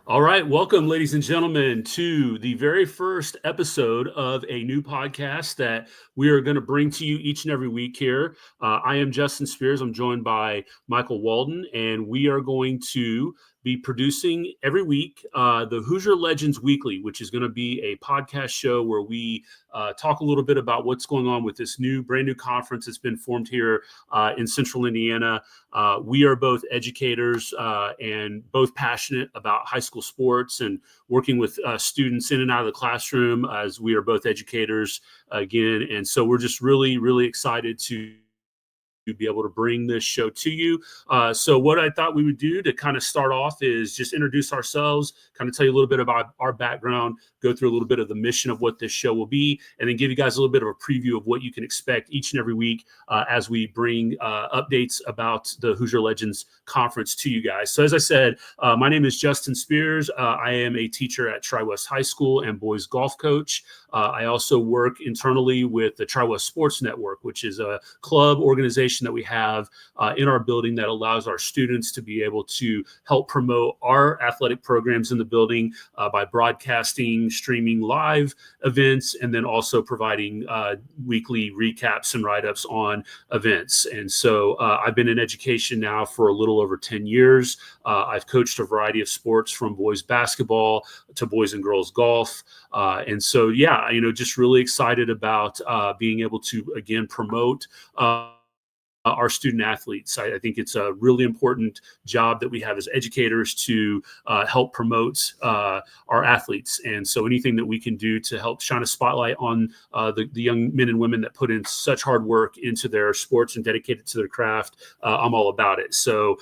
All right, welcome, ladies and gentlemen, to the very first episode of a new podcast that we are going to bring to you each and every week here. I am Justin Spears. I'm joined by Michael Walden, and we are going to be producing every week the Hoosier Legends Weekly, which is going to be a podcast show where we talk a little bit about what's going on with this brand new conference that's been formed here in Central Indiana. We are both educators and both passionate about high school sports and working with students in and out of the classroom, as we are both educators again. And so we're just really, really excited to be able to bring this show to you. So what I thought we would do to kind of start off is just introduce ourselves, kind of tell you a little bit about our background, go through a little bit of the mission of what this show will be, and then give you guys a little bit of a preview of what you can expect each and every week as we bring updates about the Hoosier Legends Conference to you guys. So as I said, my name is Justin Spears. I am a teacher at Tri-West High School and boys golf coach. I also work internally with the Tri-West Sports Network, which is a club organization that we have in our building that allows our students to be able to help promote our athletic programs in the building by broadcasting, streaming live events, and then also providing weekly recaps and write-ups on events. And so I've been in education now for a little over 10 years. I've coached a variety of sports from boys basketball to boys and girls golf. And so, yeah, just really excited about being able to, again, promote our student athletes. I think it's a really important job that we have as educators to help promote our athletes. And so anything that we can do to help shine a spotlight on the young men and women that put in such hard work into their sports and dedicate it to their craft, I'm all about it. So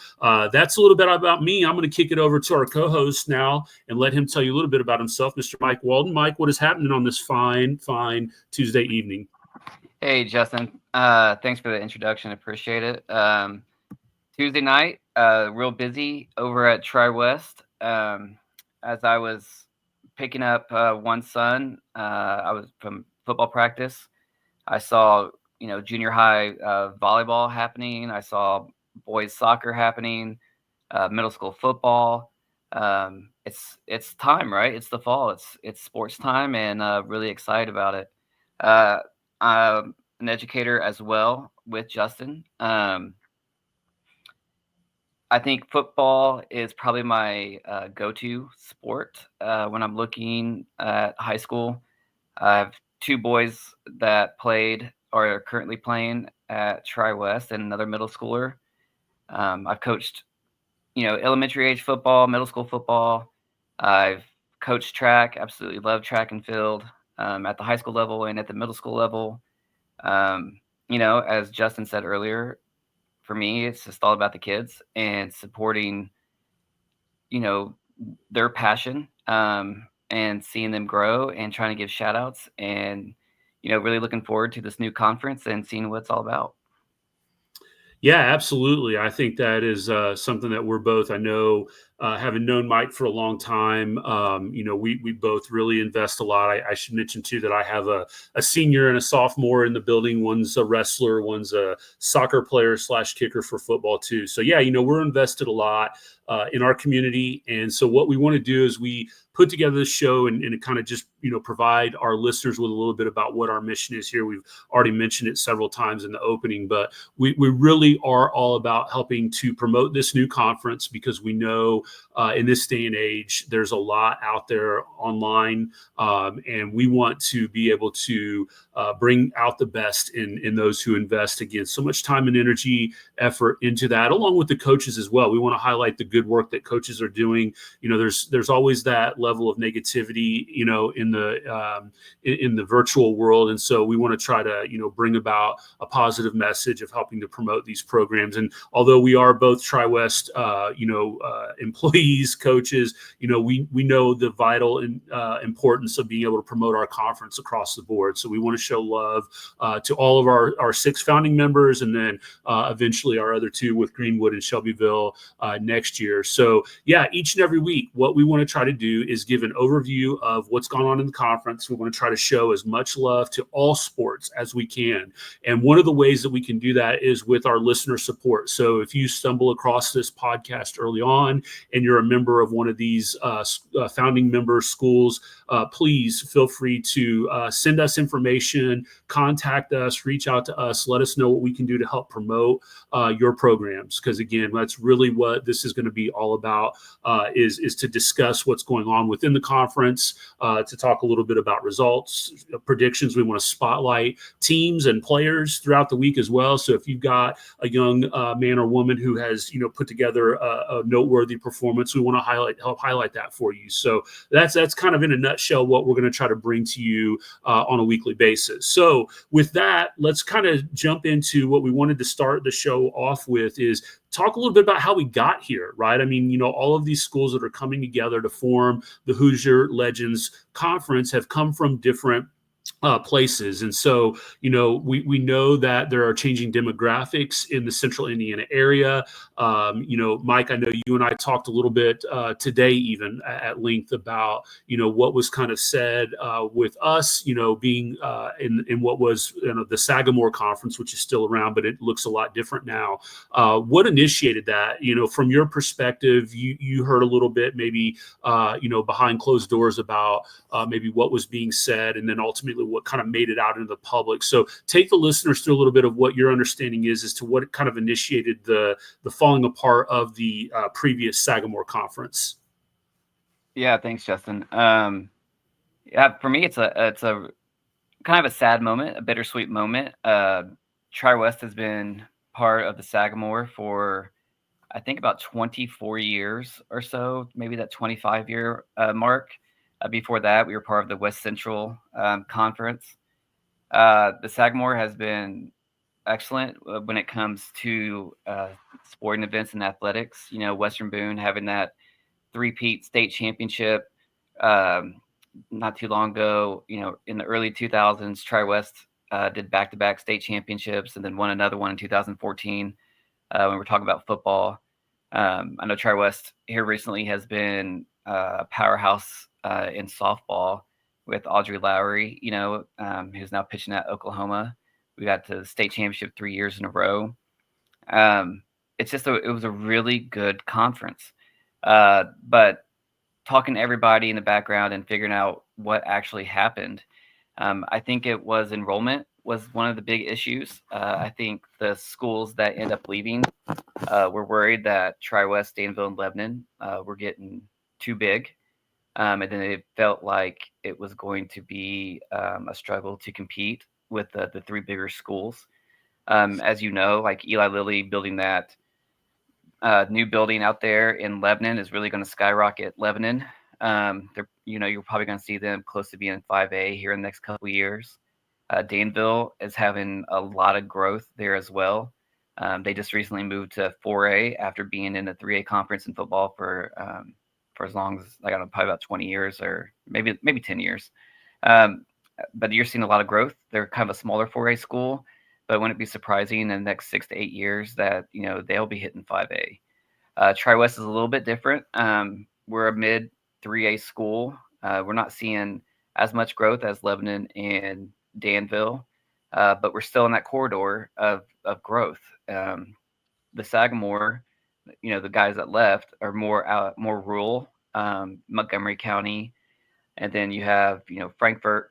that's a little bit about me. I'm going to kick it over to our co-host now and let him tell you a little bit about himself, Mr. Mike Walden. Mike, what is happening on this fine Tuesday evening? Hey, Justin. Thanks for the introduction. Appreciate it. Tuesday night, real busy over at Tri-West. As I was picking up one son, I was from football practice. I saw, junior high volleyball happening. I saw boys soccer happening, middle school football. It's time, right? It's the fall. It's sports time, and really excited about it. I'm an educator as well with Justin. I think football is probably my go-to sport when I'm looking at high school. I have two boys that played or are currently playing at Tri-West and another middle schooler. I've coached, elementary age football, middle school football. I've coached track, absolutely love track and field at the high school level and at the middle school level. As Justin said earlier, for me, it's just all about the kids and supporting, their passion and seeing them grow and trying to give shout outs and, really looking forward to this new conference and seeing what it's all about. Yeah, absolutely. I think that is something that we're both, I know, having known Mike for a long time, we both really invest a lot. I should mention, too, that I have a senior and a sophomore in the building. One's a wrestler, one's a soccer player / kicker for football, too. So, yeah, we're invested a lot in our community. And so what we want to do is we put together this show and kind of just, provide our listeners with a little bit about what our mission is here. We've already mentioned it several times in the opening, but we really are all about helping to promote this new conference because we know in this day and age, there's a lot out there online, and we want to be able to bring out the best in those who invest, again, so much time and energy, effort into that, along with the coaches as well. We want to highlight the good work that coaches are doing. There's always that level of negativity, in the virtual world, and so we want to try to bring about a positive message of helping to promote these programs. And although we are both Tri-West, employees, coaches, we know the vital importance of being able to promote our conference across the board. So we want to show love to all of our 6 founding members, and then eventually our other 2 with Greenwood and Shelbyville next year. So yeah, each and every week, what we want to try to do is give an overview of what's gone on in the conference. We want to try to show as much love to all sports as we can. And one of the ways that we can do that is with our listener support. So if you stumble across this podcast early on and you're a member of one of these founding member schools, please feel free to send us information, contact us, reach out to us, let us know what we can do to help promote your programs. Because again, that's really what this is going to be all about, is to discuss what's going on within the conference, to talk a little bit about results, predictions. We want to spotlight teams and players throughout the week as well. So if you've got a young man or woman who has, put together a noteworthy performance, we want to help highlight that for you. So that's kind of in a nutshell what we're going to try to bring to you on a weekly basis. So with that, let's kind of jump into what we wanted to start the show off with, is talk a little bit about how we got here, right? I mean, all of these schools that are coming together to form the Hoosier Legends Conference have come from different places. And so, we know that there are changing demographics in the central Indiana area. Mike, I know you and I talked a little bit today, even at length, about, what was kind of said with us, being in what was the Sagamore Conference, which is still around, but it looks a lot different now. What initiated that? From your perspective, you heard a little bit, maybe, behind closed doors about maybe what was being said, and then ultimately what kind of made it out into the public. So take the listeners through a little bit of what your understanding is as to what kind of initiated the falling apart of the previous Sagamore Conference. Yeah, thanks, Justin. For me, it's a kind of a sad moment, a bittersweet moment. Tri-West has been part of the Sagamore for, I think, about 24 years or so, maybe that 25-year mark. Before that, we were part of the West Central Conference. The Sagamore has been excellent when it comes to sporting events and athletics. Western Boone having that three-peat state championship not too long ago. In the early 2000s, Tri-West did back-to-back state championships and then won another one in 2014 when we're talking about football. I know Tri-West here recently has been a powerhouse in softball with Audrey Lowry, who's now pitching at Oklahoma. We got to the state championship 3 years in a row. It was a really good conference. But talking to everybody in the background and figuring out what actually happened, I think it was enrollment was one of the big issues. I think the schools that end up leaving were worried that Tri-West, Danville, and Lebanon were getting too big. And then it felt like it was going to be a struggle to compete with the three bigger schools. As you know, like Eli Lilly building that new building out there in Lebanon is really going to skyrocket Lebanon. You're probably going to see them close to being 5A here in the next couple of years. Danville is having a lot of growth there as well. They just recently moved to 4A after being in the 3A conference in football for as long as, I don't know, probably about 20 years or maybe 10 years. But you're seeing a lot of growth. They're kind of a smaller 4A school, but wouldn't it be surprising in the next 6 to 8 years that, they'll be hitting 5A. Tri-West is a little bit different. We're a mid 3A school. We're not seeing as much growth as Lebanon and Danville, but we're still in that corridor of growth. The Sagamore, the guys that left are more rural, Montgomery County, and then you have, Frankfort,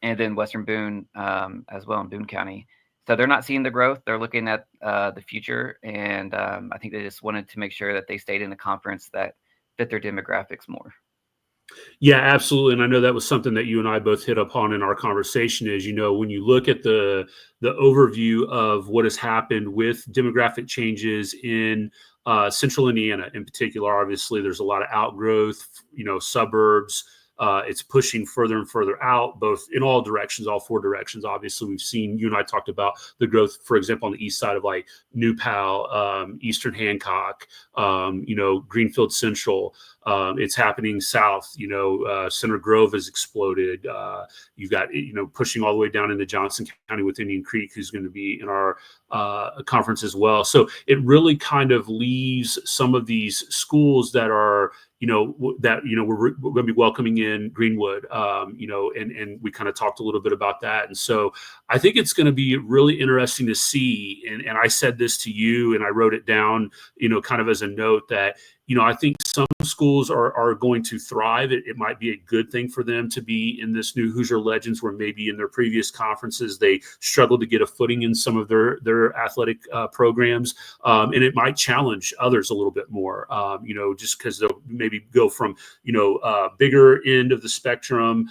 and then Western Boone as well in Boone County. So they're not seeing the growth. They're looking at the future, and I think they just wanted to make sure that they stayed in a conference that fit their demographics more. Yeah, absolutely. And I know that was something that you and I both hit upon in our conversation is, when you look at the overview of what has happened with demographic changes in central Indiana in particular, obviously there's a lot of outgrowth, suburbs. It's pushing further and further out, both in all directions, all four directions. Obviously, we've seen, you and I talked about the growth, for example, on the east side of like New Pal, Eastern Hancock, Greenfield Central. It's happening south, Center Grove has exploded. You've got, pushing all the way down into Johnson County with Indian Creek, who's going to be in our conference as well. So it really kind of leaves some of these schools that are, we're going to be welcoming in Greenwood, and we kind of talked a little bit about that. And so I think it's going to be really interesting to see. And I said this to you and I wrote it down, kind of as a note that I think some schools are going to thrive. It might be a good thing for them to be in this new Hoosier Legends, where maybe in their previous conferences they struggled to get a footing in some of their athletic programs, and it might challenge others a little bit more. Just because they'll maybe go from bigger end of the spectrum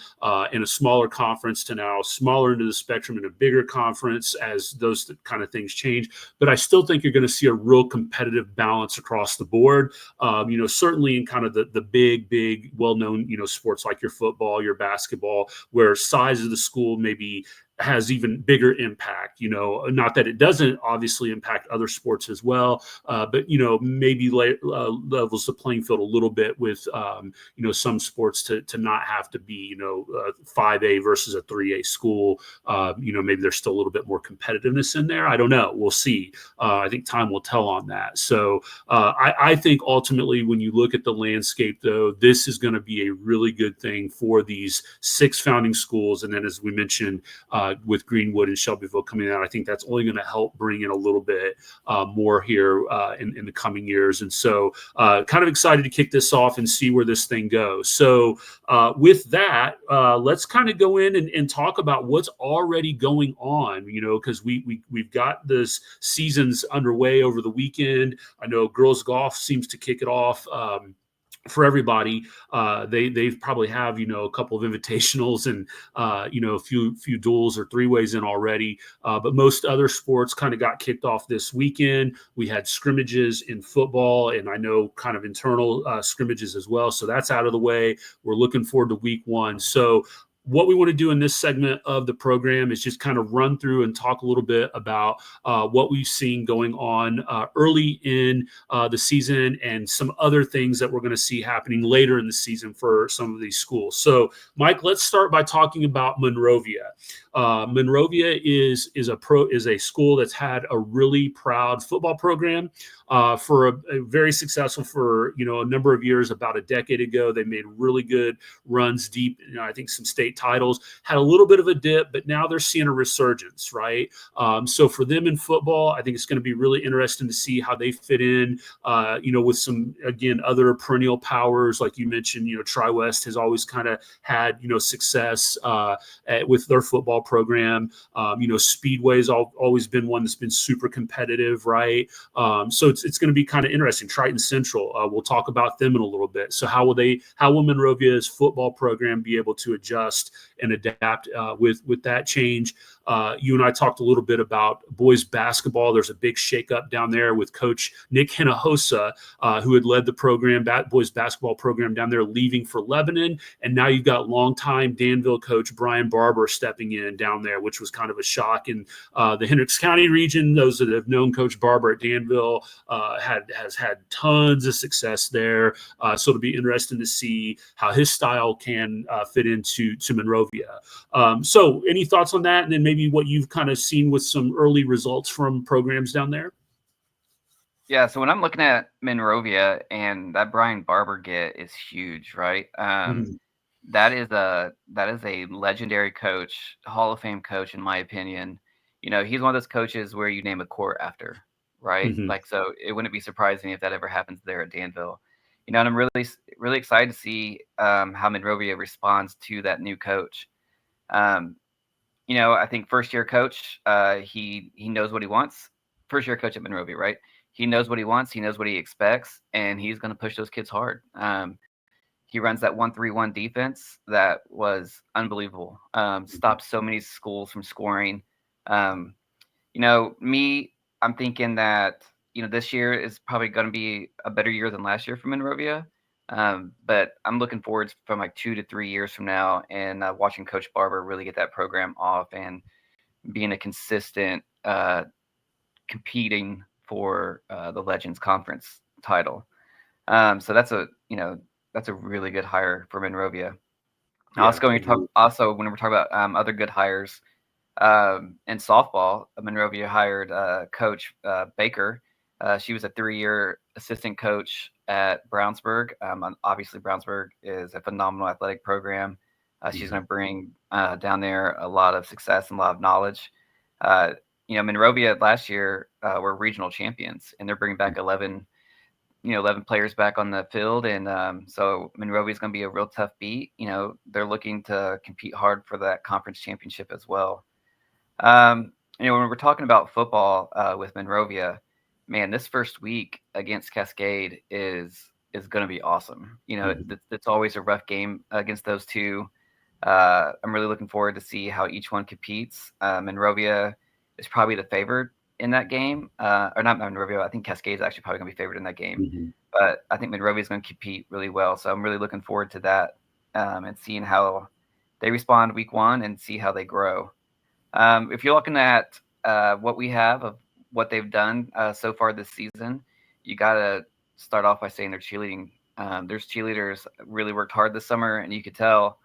in a smaller conference to now smaller end of the spectrum in a bigger conference as those kind of things change. But I still think you're going to see a real competitive balance across the board. Certainly in kind of the big, well-known, sports like your football, your basketball, where size of the school maybe has even bigger impact. Not that it doesn't obviously impact other sports as well, but maybe levels the playing field a little bit with some sports to not have to be 5A versus a 3A school. Maybe there's still a little bit more competitiveness in there. I don't know. We'll see. I think time will tell on that. So I think ultimately, when you look at the landscape, though, this is going to be a really good thing for these 6 founding schools. And then, as we mentioned, with Greenwood and Shelbyville coming out, I think that's only going to help bring in a little bit more here in the coming years. And so kind of excited to kick this off and see where this thing goes. So with that, let's kind of go in and talk about what's already going on, because we've got this seasons underway over the weekend. I know girls golf seems to kick it off for everybody. They probably have a couple of invitationals and a few duels or 3-ways in already, but most other sports kind of got kicked off this weekend. We had scrimmages in football, and I know kind of internal scrimmages as well, so that's out of the way. We're looking forward to week 1. So what we want to do in this segment of the program is just kind of run through and talk a little bit about what we've seen going on early in the season and some other things that we're going to see happening later in the season for some of these schools. So, Mike, let's start by talking about Monrovia. Monrovia is a school that's had a really proud football program for a very successful for a number of years. About a decade ago, they made really good runs deep. I think some state titles, had a little bit of a dip, but now they're seeing a resurgence, right? So for them in football, I think it's going to be really interesting to see how they fit in, with some, again, other perennial powers. Like you mentioned, Tri-West has always kind of had, success with their football program. Speedway's always been one that's been super competitive, right? So it's going to be kind of interesting. Triton Central, we'll talk about them in a little bit. So how will Monrovia's football program be able to adjust and adapt with that change? You and I talked a little bit about boys basketball. There's a big shakeup down there with Coach Nick Hinojosa, who had led the program, boys basketball program down there, leaving for Lebanon. And now you've got longtime Danville coach Brian Barber stepping in down there, which was kind of a shock in the Hendricks County region. Those that have known Coach Barber at Danville has had tons of success there. So it'll be interesting to see how his style can fit into Monrovia. So any thoughts on that? And then maybe what you've kind of seen with some early results from programs down there? Yeah, so when I'm looking at Monrovia, and that Brian Barber get is huge, right? That is a legendary coach, Hall of Fame coach, in my opinion. He's one of those coaches where you name a court after, right? Mm-hmm. Like, so it wouldn't be surprising if that ever happens there at Danville. And I'm really, really excited to see how Monrovia responds to that new coach. I think first-year coach, he knows what he wants. First-year coach at Monrovia, right? He knows what he wants. He knows what he expects, and he's going to push those kids hard. He runs that 1-3-1 defense that was unbelievable. Stopped so many schools from scoring. I'm thinking that this year is probably going to be a better year than last year for Monrovia. But I'm looking forward from like 2 to 3 years from now and watching Coach Barber really get that program off and being a consistent competing for the Legends Conference title. So that's a really good hire for Monrovia. Yeah, also, when we're talking about other good hires in softball, Monrovia hired Coach Baker. She was a 3-year assistant coach at Brownsburg. Obviously, Brownsburg is a phenomenal athletic program. She's going to bring down there a lot of success and a lot of knowledge. Monrovia last year were regional champions, and they're bringing back 11 11 players back on the field, and so Monrovia is going to be a real tough beat. They're looking to compete hard for that conference championship as well. When we're talking about football with Monrovia, man, this first week against Cascade is going to be awesome. It's always a rough game against those two. I'm really looking forward to see how each one competes. Monrovia is probably the favorite in that game, or not Monrovia. I think Cascade is actually probably going to be favored in that game, but I think Monrovia is going to compete really well. So I'm really looking forward to that and seeing how they respond week one and see how they grow. If you're looking at what we have of what they've done so far this season, you got to start off by saying their cheerleading. Their cheerleaders really worked hard this summer, and you could tell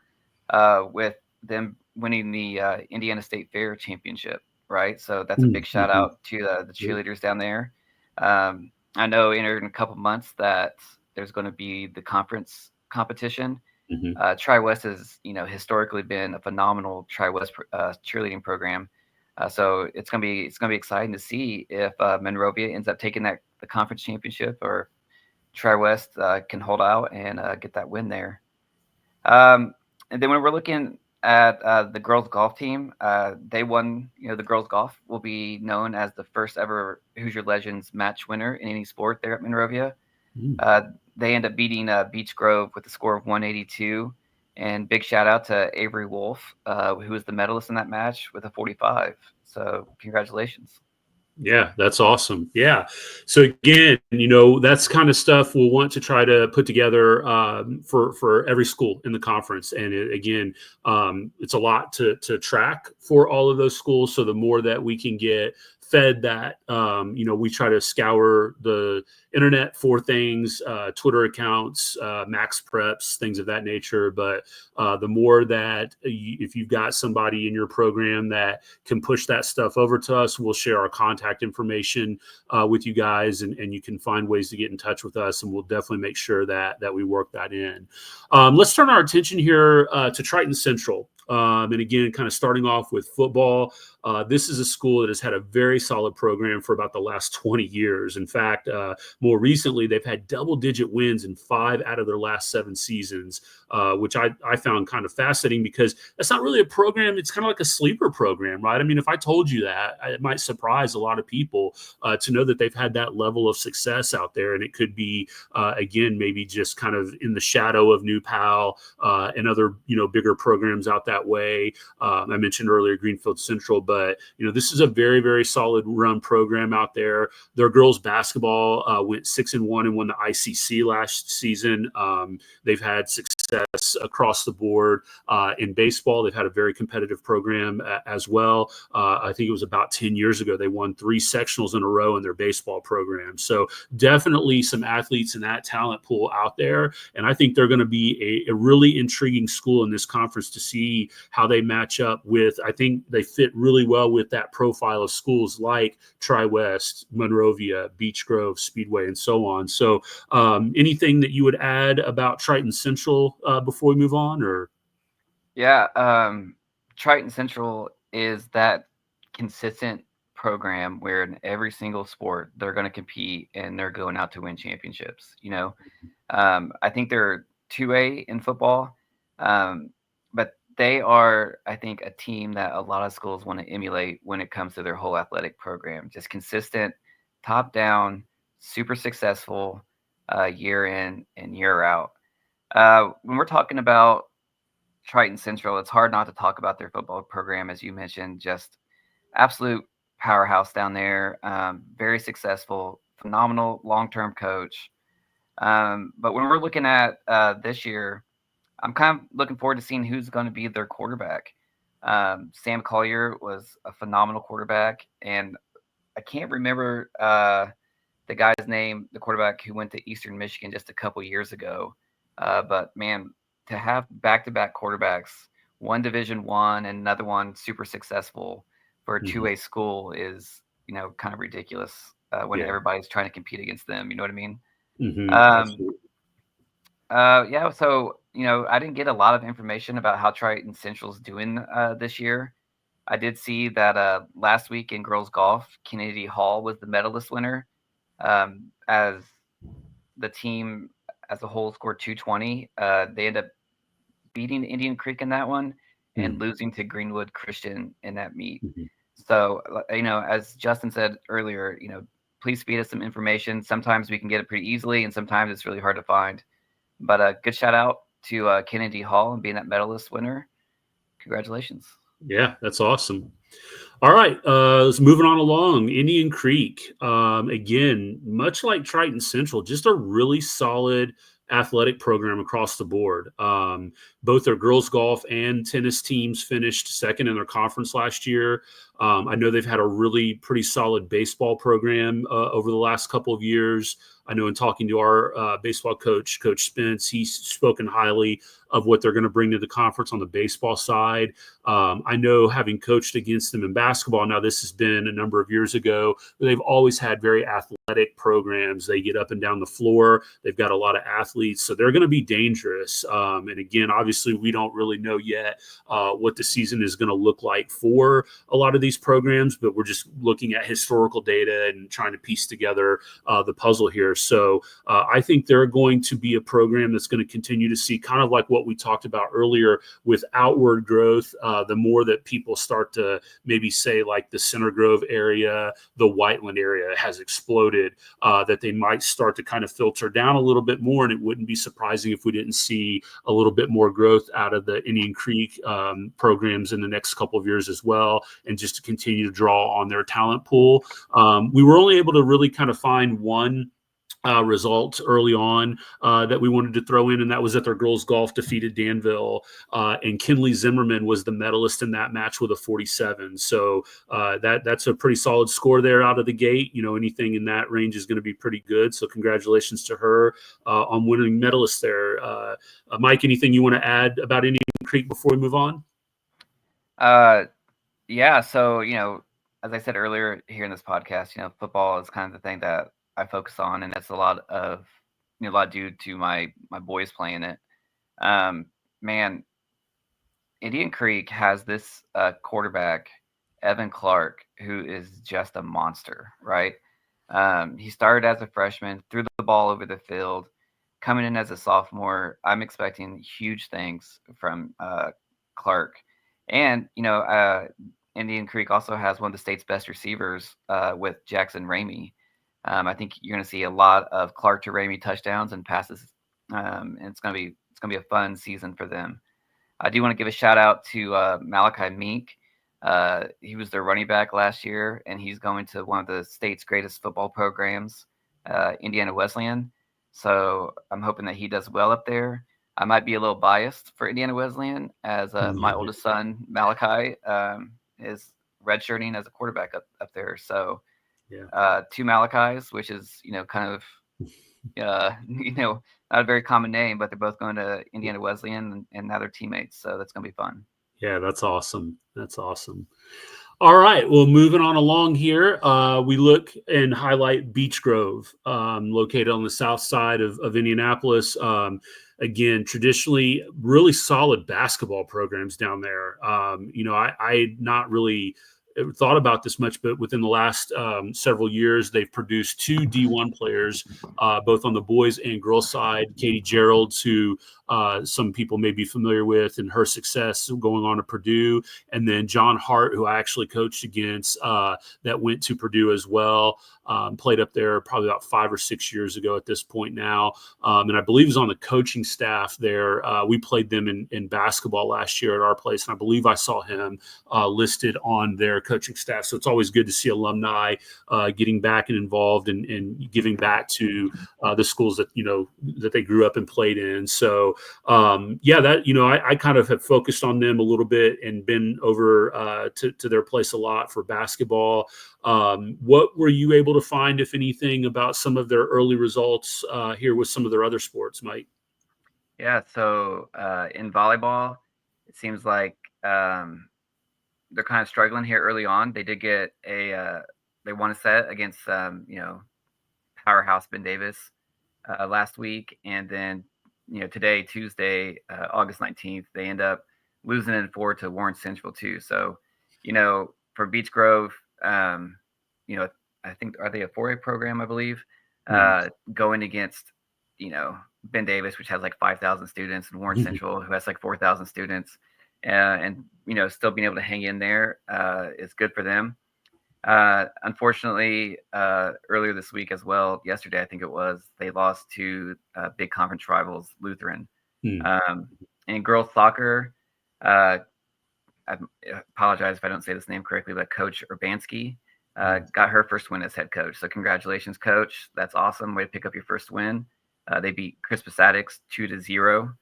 with them winning the Indiana State Fair Championship, right? So that's a big shout out to the cheerleaders down there. I know in a couple months that there's going to be the conference competition. Tri-West has, historically been a phenomenal Tri-West cheerleading program. So it's gonna be exciting to see if Monrovia ends up taking the conference championship, or Tri-West can hold out and get that win there. And then when we're looking at the girls golf team, they won. The girls golf will be known as the first ever Hoosier Legends match winner in any sport there at Monrovia. They end up beating Beech Grove with a score of 182. And big shout out to Avery Wolf, who was the medalist in that match with a 45. So congratulations. Yeah, that's awesome. Yeah. So again, that's kind of stuff we'll want to try to put together for every school in the conference. And again, it's a lot to track for all of those schools. So the more that we can get fed that, we try to scour the internet for things, Twitter accounts, max preps, things of that nature. But the more that if you've got somebody in your program that can push that stuff over to us, we'll share our contact information with you guys, and you can find ways to get in touch with us, and we'll definitely make sure that we work that in. Let's turn our attention here to Triton Central. And again, kind of starting off with football, this is a school that has had a very solid program for about the last 20 years. In fact, more recently, they've had double-digit wins in 5 out of their last 7 seasons, which I found kind of fascinating, because that's not really a program. It's kind of like a sleeper program, right? I mean, if I told you that, it might surprise a lot of people to know that they've had that level of success out there. And it could be, again, maybe just kind of in the shadow of New Pal and other, bigger programs out that way. I mentioned earlier Greenfield Central, but this is a very, very solid run program out there. Their girls basketball went 6-1 and won the ICC last season. They've had success across the board in baseball. They've had a very competitive program as well. I think it was about 10 years ago they won 3 sectionals in a row in their baseball program. So definitely some athletes in that talent pool out there, and I think they're going to be a really intriguing school in this conference to see how they match up with. I think they fit really well with that profile of schools like Tri-West, Monrovia, Beech Grove, Speedway, and so on. So anything that you would add about Triton Central before we move on? Or Yeah, Triton Central is that consistent program where in every single sport they're going to compete and they're going out to win championships. I think they're 2A in football, but they are, I think, a team that a lot of schools want to emulate when it comes to their whole athletic program. Just consistent, top down, super successful year in and year out. When we're talking about Triton Central, it's hard not to talk about their football program, as you mentioned. Just absolute powerhouse down there. Very successful, phenomenal long-term coach. But when we're looking at this year, I'm kind of looking forward to seeing who's going to be their quarterback. Sam Collier was a phenomenal quarterback, and I can't remember the guy's name, the quarterback who went to Eastern Michigan just a couple years ago. But man, to have back-to-back quarterbacks, one Division I and another one super successful for a 2A school is, kind of ridiculous when everybody's trying to compete against them. You know what I mean? Yeah. So, I didn't get a lot of information about how Triton Central's doing this year. I did see that last week in girls golf, Kennedy Hall was the medalist winner, as the team as a whole scored 220. They end up beating Indian Creek in that one and losing to Greenwood Christian in that meet. Mm-hmm. So, as Justin said earlier, please feed us some information. Sometimes we can get it pretty easily, and sometimes it's really hard to find. But good shout out to Kennedy Hall and being that medalist winner. Congratulations. Yeah, that's awesome. All right, let's moving on along. Indian Creek, again, much like Triton Central, just a really solid athletic program across the board. Both their girls golf and tennis teams finished second in their conference last year. I know they've had a really pretty solid baseball program over the last couple of years. I know in talking to our baseball coach, Coach Spence, he's spoken highly of what they're going to bring to the conference on the baseball side. I know having coached against them in basketball, now this has been a number of years ago, they've always had very athletic programs. They get up and down the floor. They've got a lot of athletes, so they're going to be dangerous. And again, obviously, we don't really know yet what the season is going to look like for a lot of these programs, but we're just looking at historical data and trying to piece together the puzzle here. So I think they're going to be a program that's going to continue to see kind of like what we talked about earlier with outward growth. The more that people start to maybe say like the Center Grove area, the Whiteland area has exploded, that they might start to kind of filter down a little bit more. And it wouldn't be surprising if we didn't see a little bit more growth out of the Indian Creek programs in the next couple of years as well, and just to continue to draw on their talent pool. We were only able to really kind of find one result early on that we wanted to throw in, and that was that their girls golf defeated Danville, and Kinley Zimmerman was the medalist in that match with a 47. So that's a pretty solid score there out of the gate. Anything in that range is going to be pretty good. So congratulations to her on winning medalist there. Mike, anything you want to add about Indian Creek before we move on? Yeah. So, as I said earlier here in this podcast, football is kind of the thing that I focus on, and that's a lot due to my boys playing it. Man, Indian Creek has this quarterback, Evan Clark, who is just a monster, right? He started as a freshman, threw the ball over the field. Coming in as a sophomore, I'm expecting huge things from Clark. And, Indian Creek also has one of the state's best receivers with Jackson Ramey. I think you're going to see a lot of Clark to Ramey touchdowns and passes, and it's going to be a fun season for them. I do want to give a shout out to Malachi Mink. He was their running back last year, and he's going to one of the state's greatest football programs, Indiana Wesleyan. So I'm hoping that he does well up there. I might be a little biased for Indiana Wesleyan, as my oldest son, Malachi, is redshirting as a quarterback up there. So two Malachis, which is, kind of, not a very common name, but they're both going to Indiana Wesleyan, and now they're teammates. So that's going to be fun. Yeah, that's awesome. That's awesome. All right. Well, moving on along here, we look and highlight Beech Grove, located on the south side of Indianapolis. Again, traditionally, really solid basketball programs down there. I not really thought about this much, but within the last several years, they've produced two D1 players, both on the boys and girls side. Katie Geralds, who some people may be familiar with, and her success going on to Purdue, and then John Hart, who I actually coached against, that went to Purdue as well. Played up there probably about 5 or 6 years ago at this point now, and I believe is on the coaching staff there. We played them in basketball last year at our place, and I believe I saw him listed on their coaching staff. So it's always good to see alumni getting back and involved and giving back to the schools that that they grew up and played in. So I kind of have focused on them a little bit and been over to their place a lot for basketball. What were you able to find, if anything, about some of their early results here with some of their other sports, Mike? Yeah, so in volleyball, it seems like they're kind of struggling here early on. They did get they won a set against powerhouse Ben Davis last week, and then today, Tuesday, August 19th, they end up losing in 4 to Warren Central too. So for Beech Grove, I think, are they a 4A program, I believe, going against Ben Davis, which has like 5,000 students, and Warren Central, who has like 4,000 students, and still being able to hang in there is good for them. Unfortunately, earlier this week as well, yesterday I think it was, they lost to big conference rivals Lutheran. And girls soccer, I apologize if I don't say this name correctly, but Coach Urbanski got her first win as head coach. So congratulations, Coach. That's awesome. Way to pick up your first win. They beat Crispus Attucks 2-0.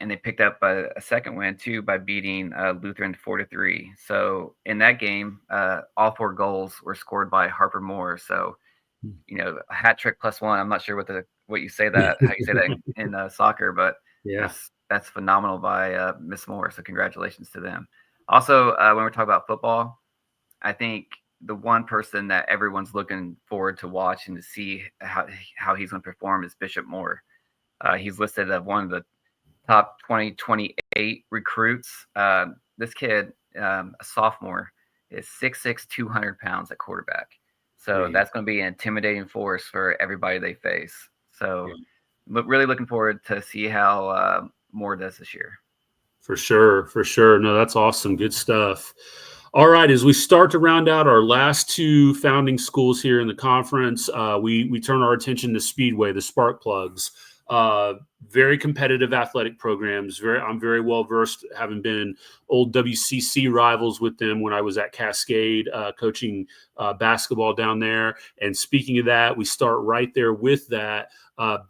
And they picked up a second win, too, by beating Lutheran 4-3. So in that game, all 4 goals were scored by Harper Moore. So, a hat trick +1. I'm not sure how you say that in soccer, but yeah. That's phenomenal by Miss Moore. So congratulations to them. Also, when we're talking about football, I think the one person that everyone's looking forward to watch and to see how he's going to perform is Bishop Moore. He's listed as one of the top 2028 recruits. This kid, a sophomore, is 6'6", 200 pounds at quarterback. So that's going to be an intimidating force for everybody they face. So really looking forward to see how Moore does this year. For sure. No, that's awesome. Good stuff. All right, as we start to round out our last 2 founding schools here in the conference, we turn our attention to Speedway, the Spark Plugs. Very competitive athletic programs. I'm very well versed, having been old WCC rivals with them when I was at Cascade coaching basketball down there. And speaking of that, we start right there with that.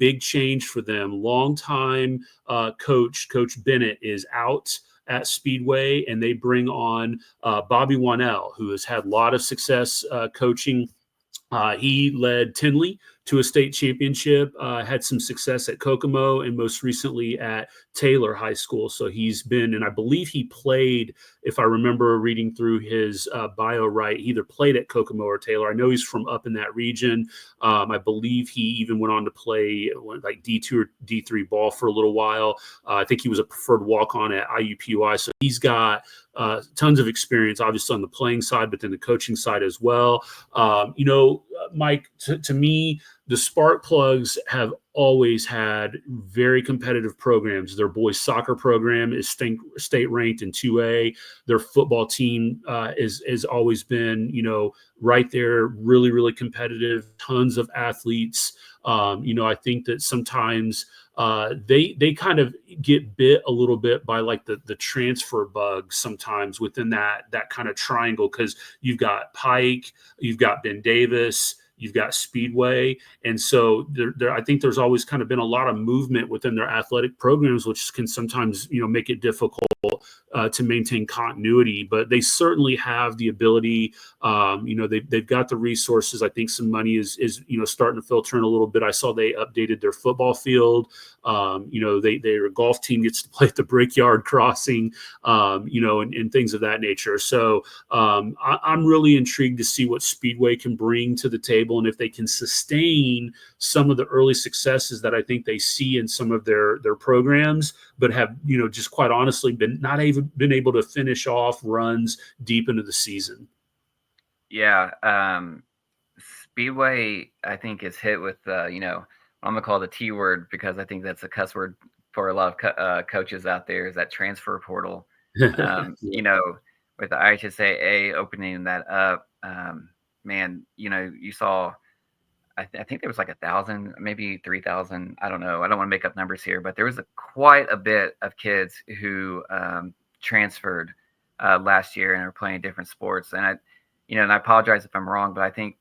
Big change for them. Longtime Coach Bennett is out at Speedway, and they bring on Bobby Wanell, who has had a lot of success coaching. He led Tinley to a state championship, had some success at Kokomo, and most recently at Taylor High School. So he's been, and I believe he played, if I remember reading through his bio right, he either played at Kokomo or Taylor. I know he's from up in that region. I believe he even went on to play like D2 or D3 ball for a little while. I think he was a preferred walk-on at IUPUI. So he's got tons of experience, obviously on the playing side, but then the coaching side as well. Mike, to me, the Spark Plugs have always had very competitive programs. Their boys soccer program is state ranked in 2A. Their football team is always been, right there, really, really competitive, tons of athletes. I think that sometimes they kind of get bit a little bit by like the transfer bug sometimes within that kind of triangle, because you've got Pike, you've got Ben Davis, you've got Speedway. And so I think there's always kind of been a lot of movement within their athletic programs, which can sometimes, make it difficult to maintain continuity. But they certainly have the ability. They've got the resources. I think some money is starting to filter in a little bit. I saw they updated their football field. Their golf team gets to play at the Brickyard Crossing, and things of that nature. So I'm really intrigued to see what Speedway can bring to the table, and if they can sustain some of the early successes that I think they see in some of their programs, but have, just quite honestly not even been able to finish off runs deep into the season. Yeah. Speedway, I think, is hit with, I'm going to call it the T word, because I think that's a cuss word for a lot of coaches out there, is that transfer portal. With the IHSAA opening that up, man, you saw, I think there was like 1,000, maybe 3,000. I don't know. I don't want to make up numbers here, but there was quite a bit of kids who transferred last year and are playing different sports. And I apologize if I'm wrong, but I think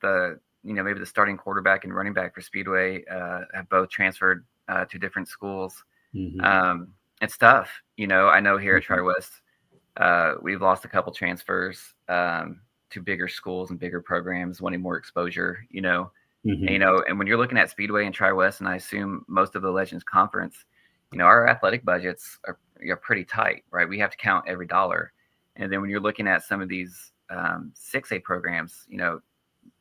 maybe the starting quarterback and running back for Speedway have both transferred to different schools. Mm-hmm. It's tough. I know here at Tri-West, we've lost a couple transfers to bigger schools and bigger programs wanting more exposure, Mm-hmm. And when you're looking at Speedway and Tri-West, and I assume most of the Legends Conference, our athletic budgets are pretty tight, right? We have to count every dollar. And then when you're looking at some of these 6A programs,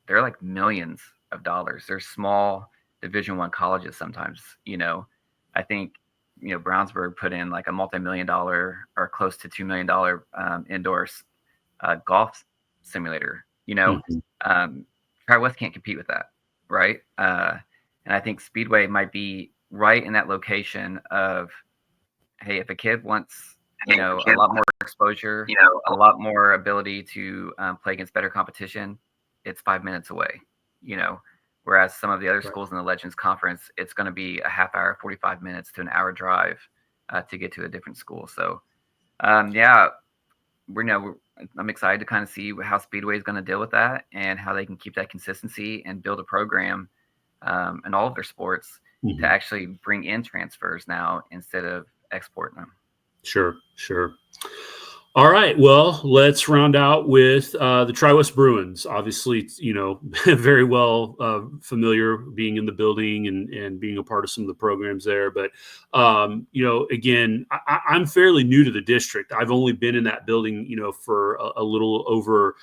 they're like millions of dollars. They're small Division I colleges sometimes. I think Brownsburg put in like a multi-million-dollar or close to $2 million indoor golf simulator. Mm-hmm. Tri-West can't compete with that, right? And I think Speedway might be right in that location of, hey, if a kid wants, a lot more exposure, a lot more ability to play against better competition, it's 5 minutes away, you know. Whereas some of the other schools in the Legends Conference, it's going to be a half hour, 45 minutes to an hour drive to get to a different school. So, yeah, I'm excited to kind of see how Speedway is going to deal with that and how they can keep that consistency and build a program in all of their sports to actually bring in transfers now instead of exporting them. Sure. All right. Well, let's round out with the Tri-West Bruins. Obviously, very well familiar being in the building and being a part of some of the programs there. But, again, I'm fairly new to the district. I've only been in that building, for a little over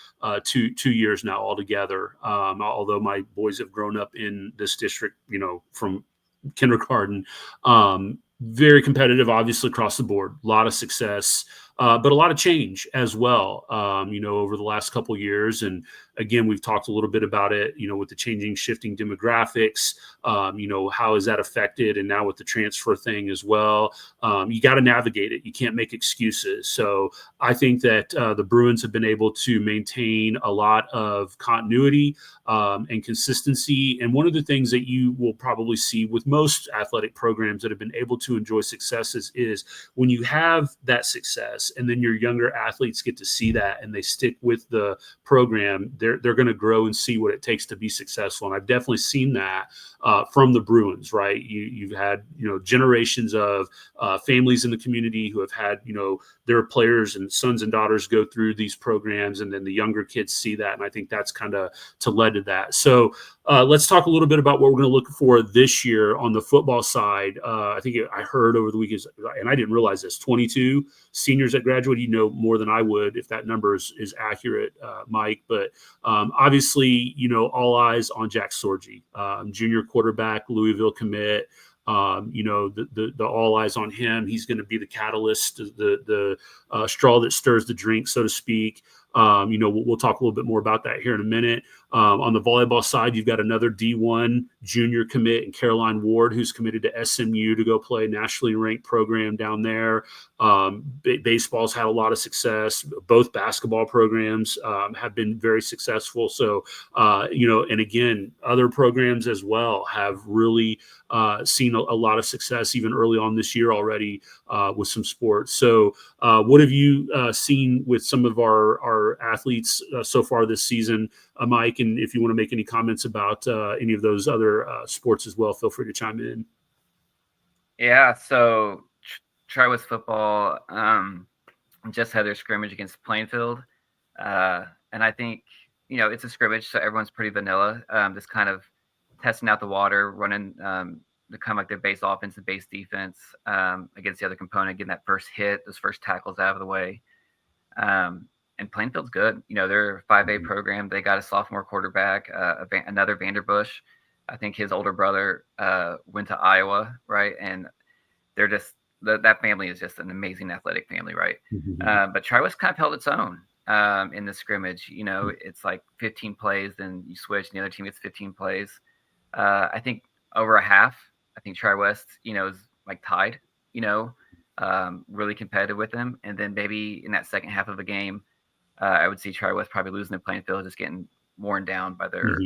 2 years now altogether. Although my boys have grown up in this district, from kindergarten. Very competitive, obviously, across the board. A lot of success. But a lot of change as well, over the last couple of years. And again, we've talked a little bit about it, with the shifting demographics, how is that affected? And now with the transfer thing as well, you got to navigate it. You can't make excuses. So I think that the Bruins have been able to maintain a lot of continuity and consistency. And one of the things that you will probably see with most athletic programs that have been able to enjoy successes is when you have that success and then your younger athletes get to see that and they stick with the program, they're going to grow and see what it takes to be successful. And I've definitely seen that from the Bruins, right? You've had, generations of families in the community who have had, their players and sons and daughters go through these programs, and then the younger kids see that. And I think that's kind of led to that. So let's talk a little bit about what we're going to look for this year on the football side. I think I heard over the weekend, and I didn't realize this, 22 seniors that graduate. More than I would if that number is accurate, Mike. But obviously, all eyes on Jack Sorgi, junior quarterback, Louisville commit. The all eyes on him. He's going to be the catalyst, the straw that stirs the drink, so to speak. We'll talk a little bit more about that here in a minute. On the volleyball side, you've got another D1 junior commit in Caroline Ward, who's committed to SMU to go play a nationally ranked program down there. Baseball's had a lot of success. Both basketball programs have been very successful. So, and again, other programs as well have really seen a lot of success even early on this year already with some sports. So what have you seen with some of our athletes so far this season, Mike? And if you want to make any comments about any of those other sports as well, feel free to chime in. Yeah, so Tri-West football just had their scrimmage against Plainfield. And I think, it's a scrimmage, so everyone's pretty vanilla. Just kind of testing out the water, running the kind of like their base offense and base defense against the other component, getting that first hit, those first tackles out of the way. And Plainfield's good. They're a 5A program. They got a sophomore quarterback, another Vanderbush. I think his older brother went to Iowa, right? And they're just that family is just an amazing athletic family, right? But Tri-West kind of held its own in the scrimmage. It's like 15 plays, then you switch, and the other team gets 15 plays. I think over a half, I think Tri-West, is like tied, really competitive with them. And then maybe in that second half of the game, I would see Tri-West probably losing to Plainfield, just getting worn down by their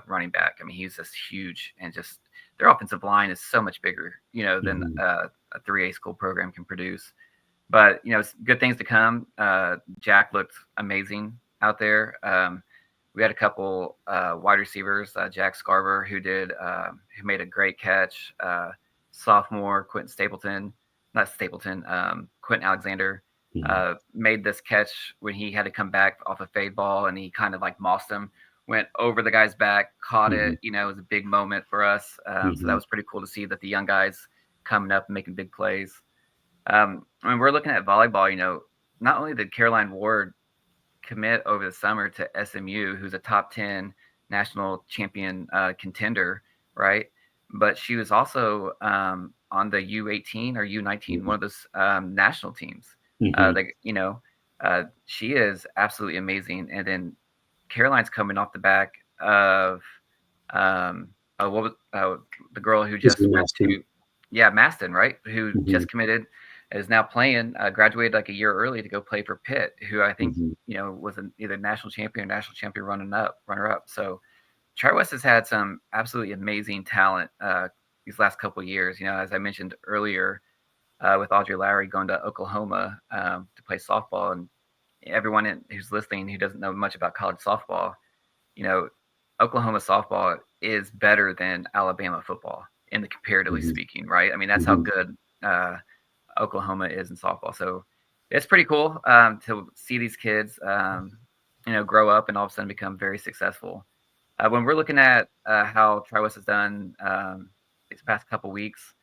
running back. I mean, he's just huge, and just their offensive line is so much bigger, than a 3A school program can produce. But, good things to come. Jack looked amazing out there. We had a couple wide receivers, Jack Scarver, who made a great catch. Sophomore Quentin Alexander made this catch when he had to come back off a fade ball, and he kind of like mossed him, went over the guy's back, caught it. It was a big moment for us. So that was pretty cool to see that the young guys coming up and making big plays. We're looking at volleyball. Not only did Caroline Ward commit over the summer to SMU, who's a top 10 national champion contender, right? But she was also on the U18 or U19, one of those national teams. She is absolutely amazing. And then Caroline's coming off the back of a what was the girl who just went to, Maston, right? Who just committed, is now playing, graduated like a year early to go play for Pitt, who I think, was either national champion runner up. So Tri-West has had some absolutely amazing talent these last couple of years. As I mentioned earlier, with Audrey Lowry going to Oklahoma to play softball, and everyone who's listening who doesn't know much about college softball, Oklahoma softball is better than Alabama football comparatively speaking, right? I mean, that's how good Oklahoma is in softball. So it's pretty cool to see these kids, grow up and all of a sudden become very successful. When we're looking at how Tri-West has done these past couple weeks,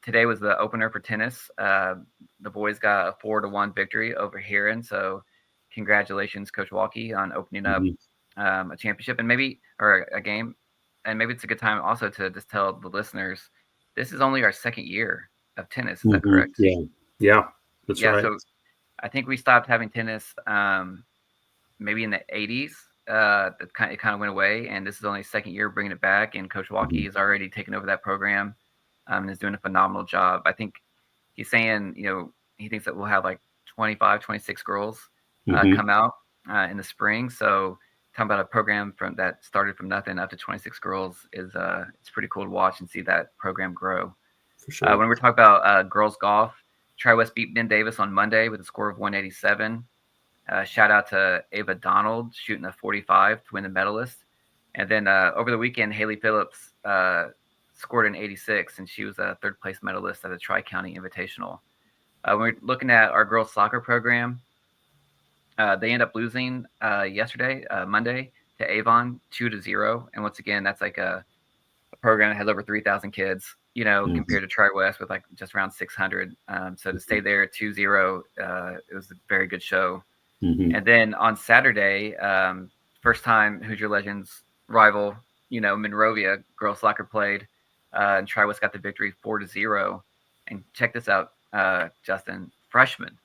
today was the opener for tennis. The boys got a 4-1 victory over Heron. So congratulations, Coach Walkie, on opening up a championship or a game. And maybe it's a good time also to just tell the listeners, this is only our second year of tennis. Is that correct? Yeah, that's right. So I think we stopped having tennis maybe in the 80s. It kind of went away, and this is only second year bringing it back. And Coach Walkie has already taken over that program and is doing a phenomenal job. I think he's saying, he thinks that we'll have like 25, 26 girls come out in the spring. So talking about a program that started from nothing up to 26 girls is it's pretty cool to watch and see that program grow. For sure. When we're talking about girls golf, Tri-West beat Ben Davis on Monday with a score of 187. Shout out to Ava Donald shooting a 45 to win the medalist. And then over the weekend, Haley Phillips scored an 86, and she was a third place medalist at the Tri-County Invitational. When we're looking at our girls soccer program, they end up losing yesterday, Monday, to Avon 2-0. And once again, that's like a program that has over 3,000 kids, compared to Tri-West with like just around 600. So to stay there 2-0, it was a very good show. And then on Saturday, first time Hoosier Legends rival, Monrovia girls soccer played, and Tri-West got the victory 4-0. And check this out, Justin, freshman,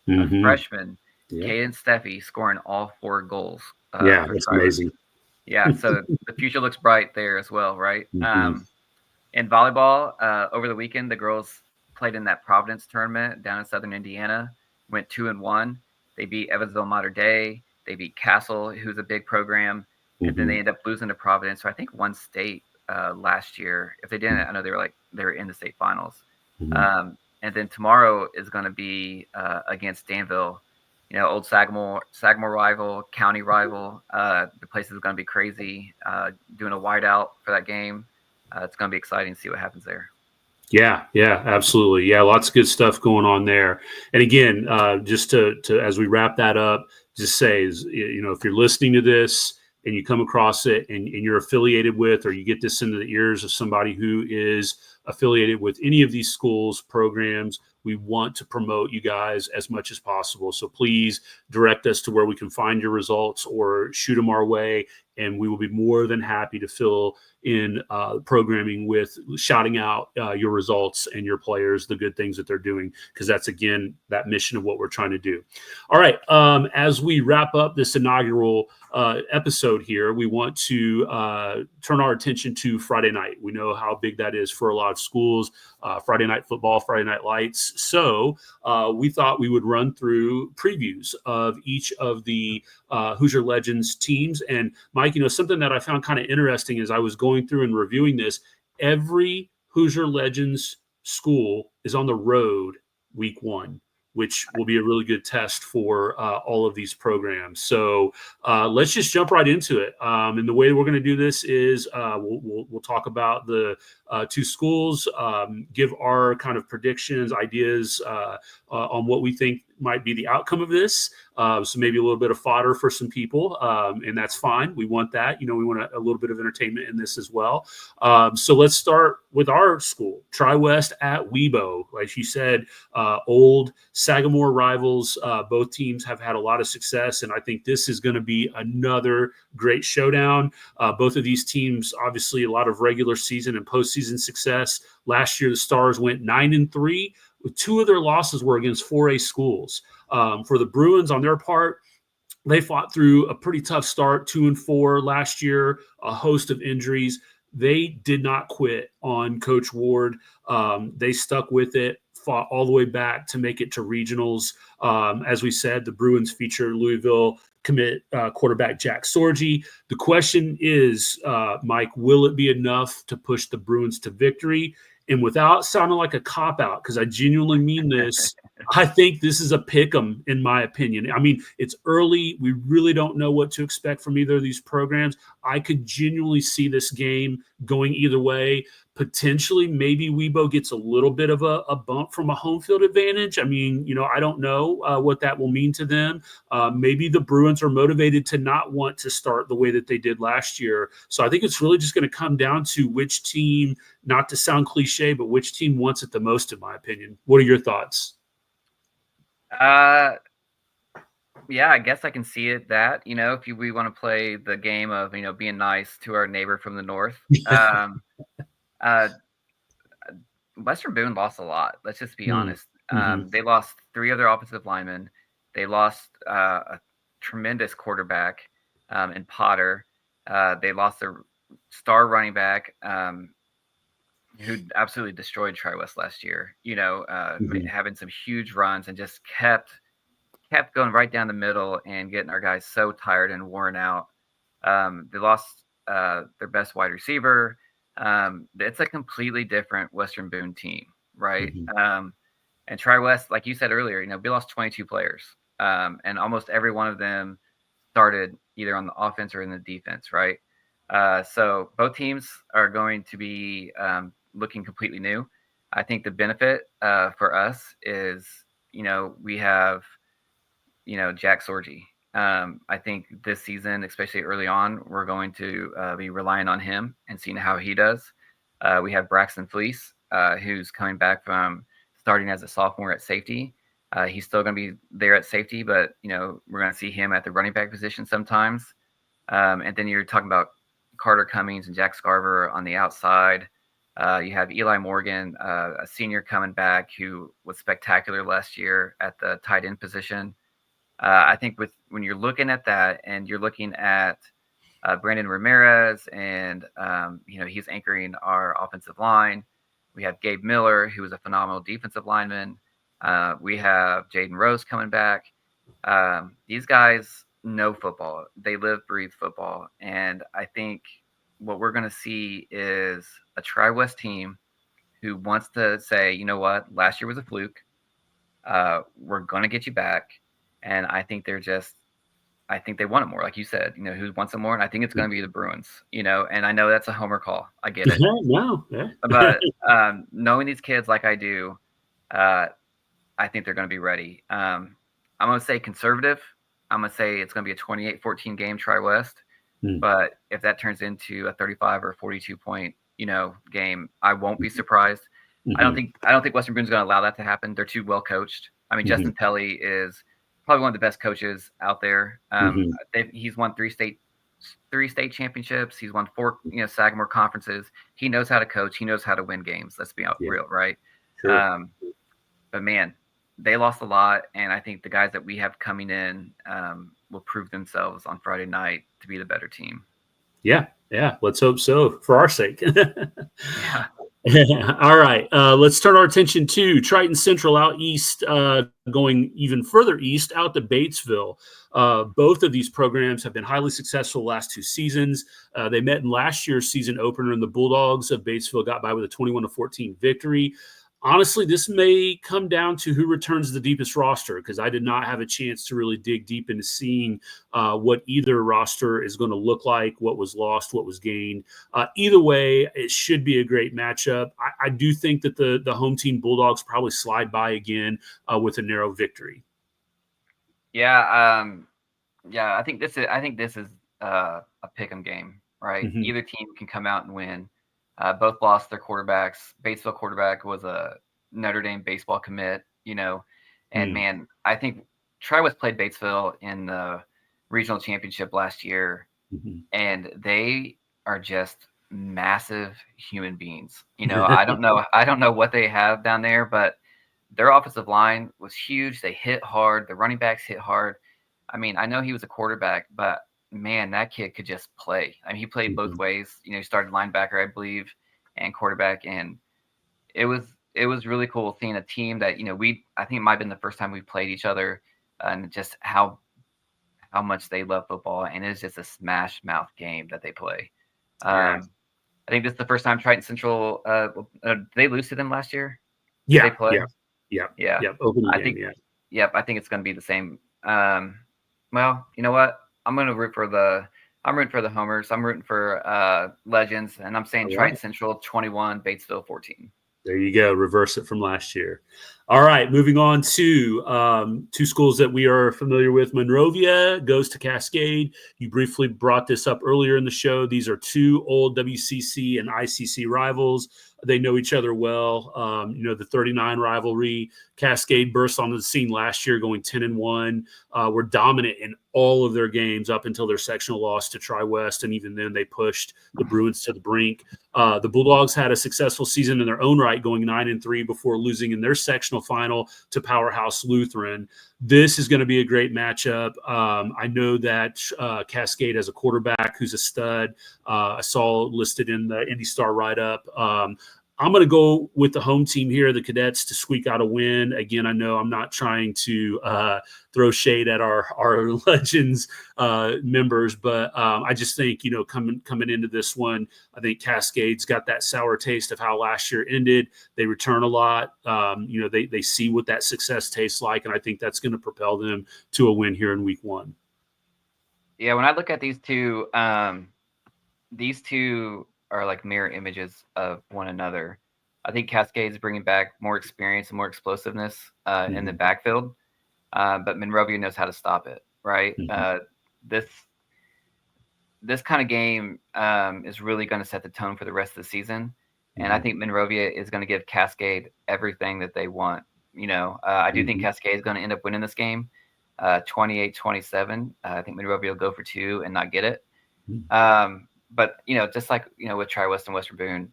Kaden Steffi scoring all 4 goals. That's amazing. Yeah, so the future looks bright there as well, right? In volleyball, over the weekend, the girls played in that Providence tournament down in Southern Indiana, went 2-1. They beat Evansville Mater Dei. They beat Castle, who's a big program. And then they end up losing to Providence. So I think won state last year. If they didn't, I know they were in the state finals. And then tomorrow is going to be against Danville, old Sagamore rival, county rival. The place is going to be crazy. Doing a whiteout for that game. It's going to be exciting to see what happens there. Yeah, absolutely. Yeah, lots of good stuff going on there. And again, just to as we wrap that up, just say, if you're listening to this and you come across it and you're affiliated with, or you get this into the ears of somebody who is affiliated with any of these schools, programs, we want to promote you guys as much as possible. So please direct us to where we can find your results or shoot them our way. And we will be more than happy to fill in programming with shouting out your results and your players, the good things that they're doing, because that's, again, that mission of what we're trying to do. All right. As we wrap up this inaugural episode here, we want to turn our attention to Friday night. We know how big that is for a lot of schools, Friday night football, Friday night lights. So we thought we would run through previews of each of the Hoosier Legends teams. And Mike, something that I found kind of interesting as I was going through and reviewing this, every Hoosier Legends school is on the road week 1, which will be a really good test for all of these programs. So let's just jump right into it. And the way we're going to do this is we'll talk about the 2 schools, give our kind of predictions, ideas on what we think might be the outcome of this. So maybe a little bit of fodder for some people, and that's fine. We want that. We want a little bit of entertainment in this as well. So let's start with our school, Tri-West at Webo. Like you said, old Sagamore rivals. Both teams have had a lot of success, and I think this is going to be another great showdown. Both of these teams, obviously, a lot of regular season and postseason success. Last year, the Stars went 9-3. 2 of their losses were against 4A schools. For the Bruins, on their part, they fought through a pretty tough start, 2-4 last year, a host of injuries. they did not quit on Coach Ward. They stuck with it, fought all the way back to make it to regionals. As we said, the Bruins feature Louisville commit quarterback Jack Sorgi. The question is, Mike, will it be enough to push the Bruins to victory? And without sounding like a cop-out, because I genuinely mean this, I think this is a pick 'em, in my opinion. I mean, it's early. We really don't know what to expect from either of these programs. I could genuinely see this game going either way. Potentially, maybe Weibo gets a little bit of a bump from a home field advantage. I mean, I don't know what that will mean to them. Maybe the Bruins are motivated to not want to start the way that they did last year. So I think it's really just going to come down to which team, not to sound cliche, but which team wants it the most, in my opinion. What are your thoughts? Yeah, I guess I can see it that, if we want to play the game of, being nice to our neighbor from the north. Western Boone lost a lot. Let's just be honest. They lost 3 of their offensive linemen. They lost a tremendous quarterback in Potter. They lost their star running back who absolutely destroyed Tri-West last year, having some huge runs and just kept going right down the middle and getting our guys so tired and worn out. They lost their best wide receiver. It's a completely different Western Boone team, right? And Tri-West, like you said earlier, we lost 22 players, and almost every one of them started either on the offense or in the defense, right? So both teams are going to be looking completely new. I think the benefit for us is, we have, Jack Sorgi. I think this season, especially early on, we're going to be relying on him and seeing how he does. We have Braxton Fleece, who's coming back from starting as a sophomore at safety. He's still going to be there at safety, but, we're going to see him at the running back position sometimes. And then you're talking about Carter Cummings and Jack Scarver on the outside. You have Eli Morgan, a senior coming back who was spectacular last year at the tight end position. I think when you're looking at that and you're looking at Brandon Ramirez and, he's anchoring our offensive line. We have Gabe Miller, who is a phenomenal defensive lineman. We have Jaden Rose coming back. These guys know football. They live, breathe football. And I think what we're going to see is a Tri-West team who wants to say, you know what, last year was a fluke. We're going to get you back. And I think they want it more. Like you said, who wants it more? And I think it's going to be the Bruins, and I know that's a homer call. I get it. No. But knowing these kids like I do, I think they're going to be ready. I'm going to say conservative. I'm going to say it's going to be a 28-14 game Tri-West. But if that turns into a 35 or 42 point, game, I won't be surprised. I don't think Western Boone's going to allow that to happen. They're too well coached. I mean, Justin Pelly is probably one of the best coaches out there. He's won 3 state championships. He's won 4, Sagamore conferences. He knows how to coach. He knows how to win games. Let's be real, right? Sure. But man, they lost a lot, and I think the guys that we have coming in will prove themselves on Friday night to be the better team. Yeah. Let's hope so, for our sake. Yeah. All right. Let's turn our attention to Triton Central out east, going even further east out to Batesville. Both of these programs have been highly successful the last 2 seasons. They met in last year's season opener, and the Bulldogs of Batesville got by with a 21-14 victory. Honestly, this may come down to who returns the deepest roster, because I did not have a chance to really dig deep into seeing what either roster is going to look like, what was lost, what was gained. Either way, it should be a great matchup. I do think that the home team Bulldogs probably slide by again with a narrow victory. Yeah, I think this is a pick'em game, right? Either team can come out and win. Both lost their quarterbacks. Batesville quarterback was a Notre Dame baseball commit, and man, I think Tri-West played Batesville in the regional championship last year, and they are just massive human beings. I don't know what they have down there, but their offensive line was huge. They hit hard. The running backs hit hard. I mean, I know he was a quarterback, but man, that kid could just play. I mean, he played both ways. He started linebacker, I believe, and quarterback, and it was really cool seeing a team that I think it might have been the first time we played each other, and just how much they love football, and it's just a smash mouth game that they play. Yeah. I think this is the first time Triton Central. Did they lose to them last year? Yeah. Did they play? Yeah. Opening I game. think. Yeah. Yep. I think it's going to be the same. Well, you know what? I'm rooting for the homers. I'm rooting for Legends, and I'm saying Triton Central 21, Batesville 14. There you go. Reverse it from last year. All right. Moving on to two schools that we are familiar with. Monrovia goes to Cascade. You briefly brought this up earlier in the show. These are two old WCC and ICC rivals. They know each other well. The 39 rivalry. Cascade burst onto the scene last year, going 10-1. Were dominant in all of their games up until their sectional loss to Tri-West, and even then they pushed the Bruins to the brink. The Bulldogs had a successful season in their own right, going 9-3 before losing in their sectional final to Powerhouse Lutheran. This is going to be a great matchup. I know that Cascade has a quarterback who's a stud. I saw listed in the Indy Star write-up. I'm going to go with the home team here, the Cadets, to squeak out a win. Again, I know I'm not trying to throw shade at our Legends members, but I just think, coming into this one, I think Cascade's got that sour taste of how last year ended. They return a lot. They see what that success tastes like, and I think that's going to propel them to a win here in week one. Yeah, when I look at these two are like mirror images of one another. I think Cascade's bringing back more experience and more explosiveness in the backfield, but Monrovia knows how to stop it, right? This kind of game is really going to set the tone for the rest of the season, and I think Monrovia is going to give Cascade everything that they want. I do think Cascade is going to end up winning this game, 28-27. I think Monrovia will go for 2 and not get it. But just like with Tri-West and Western Boone,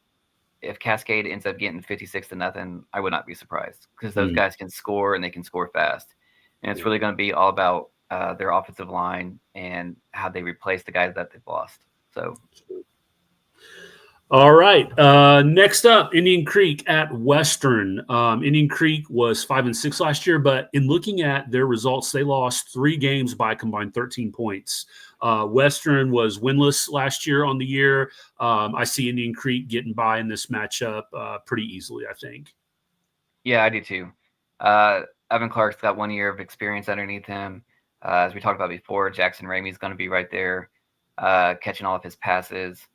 if Cascade ends up getting 56-0, I would not be surprised, because those guys can score and they can score fast, and it's really going to be all about their offensive line and how they replace the guys that they've lost. So. All right. Next up, Indian Creek at Western. Indian Creek was 5-6 last year, but in looking at their results, they lost 3 games by combined 13 points. Western was winless last year on the year. I see Indian Creek getting by in this matchup pretty easily, I think. Yeah, I do too. Evan Clark's got 1 year of experience underneath him. As we talked about before, Jackson Ramey's going to be right there catching all of his passes.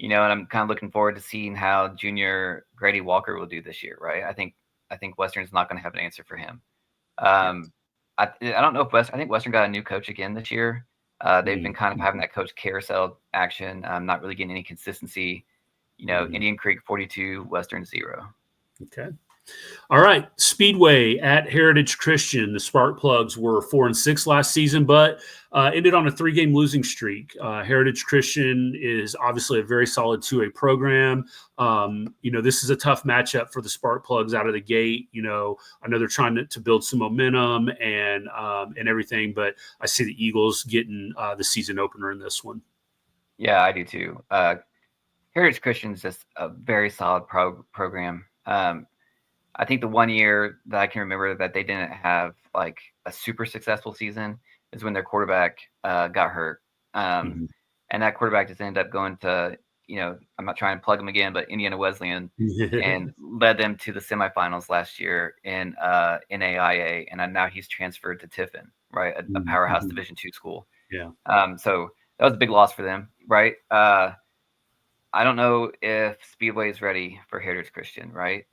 And I'm kind of looking forward to seeing how junior Grady Walker will do this year, right? I think Western's not going to have an answer for him. I don't know if I think Western got a new coach again this year. They've been kind of having that coach carousel action, not really getting any consistency. Indian Creek 42, Western 0. Okay. All right. Speedway at Heritage Christian. The Sparkplugs were 4-6 last season, but ended on a 3-game losing streak. Heritage Christian is obviously a very solid 2A program. This is a tough matchup for the Sparkplugs out of the gate. I know they're trying to build some momentum and everything, but I see the Eagles getting the season opener in this one. Yeah, I do too. Heritage Christian is just a very solid program. I think the 1 year that I can remember that they didn't have like a super successful season is when their quarterback got hurt. And that quarterback just ended up going to, I'm not trying to plug them again, but Indiana Wesleyan, and led them to the semifinals last year in NAIA. And now he's transferred to Tiffin, right? A powerhouse Division II school. Yeah. So that was a big loss for them, right? I don't know if Speedway is ready for Heritage Christian, right?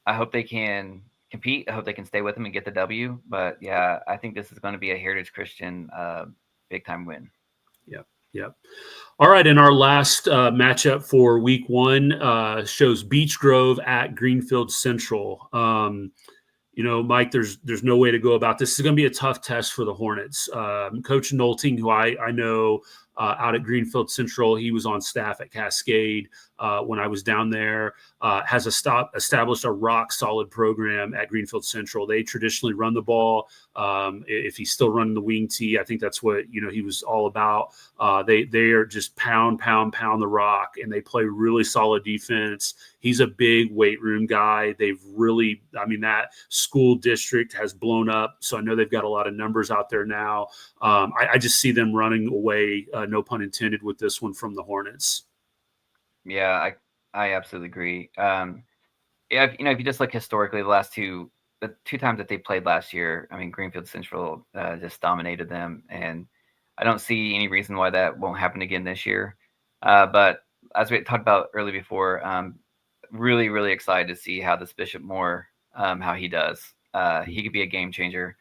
I hope they can compete. I hope they can stay with them and get the W. But yeah, I think this is going to be a Heritage Christian big time win. Yep. All right. And our last matchup for week 1 shows Beech Grove at Greenfield Central. Mike, there's no way to go about this. This is going to be a tough test for the Hornets. Coach Nolting, who I know out at Greenfield Central. He was on staff at Cascade when I was down there. Has established a rock solid program at Greenfield Central. They traditionally run the ball. If he's still running the wing tee, I think that's what he was all about. They are just pound the rock, and they play really solid defense. He's a big weight room guy. They've really, that school district has blown up, so I know they've got a lot of numbers out there now. I just see them running away, no pun intended, with this one from the Hornets. Yeah, I absolutely agree. If you just look historically, the two times that they played last year, Greenfield Central just dominated them, and I don't see any reason why that won't happen again this year. But as we talked about earlier before, really, really excited to see how this Bishop Moore, how he does. He could be a game changer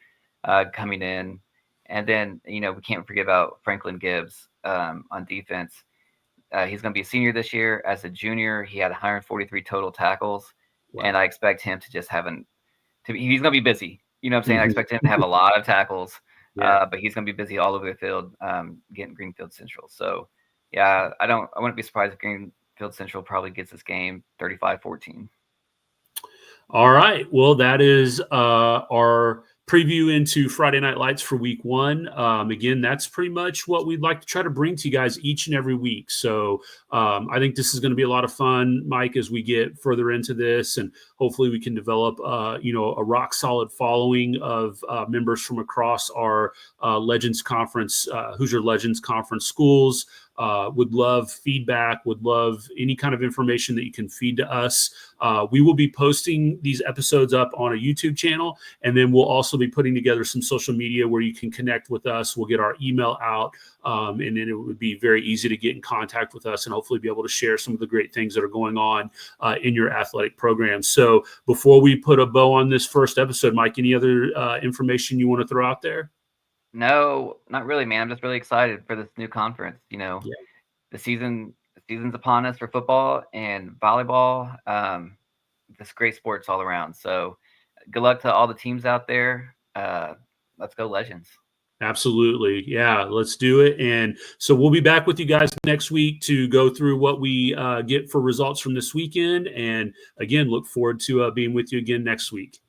coming in. And then, we can't forget about Franklin Gibbs on defense. He's going to be a senior this year. As a junior, he had 143 total tackles. Wow. And I expect him to just he's going to be busy. You know what I'm saying? Mm-hmm. I expect him to have a lot of tackles, but he's going to be busy all over the field getting Greenfield Central. So, yeah, I wouldn't be surprised if Greenfield Central probably gets this game 35-14. All right. Well, that is our preview into Friday Night Lights for week 1. Again, that's pretty much what we'd like to try to bring to you guys each and every week. So I think this is going to be a lot of fun, Mike, as we get further into this, and hopefully we can develop, a rock solid following of members from across our Legends Conference, Hoosier Legends Conference schools. Would love feedback, would love any kind of information that you can feed to us. We will be posting these episodes up on a YouTube channel, and then we'll also be putting together some social media where you can connect with us. We'll get our email out, and then it would be very easy to get in contact with us and hopefully be able to share some of the great things that are going on in your athletic program. So before we put a bow on this first episode, Mike, any other information you want to throw out there? No, not really, man. I'm just really excited for this new conference. The season's upon us for football and volleyball. Just great sports all around. So good luck to all the teams out there. Let's go Legends. Absolutely. Yeah, let's do it. And so we'll be back with you guys next week to go through what we get for results from this weekend. And again, look forward to being with you again next week.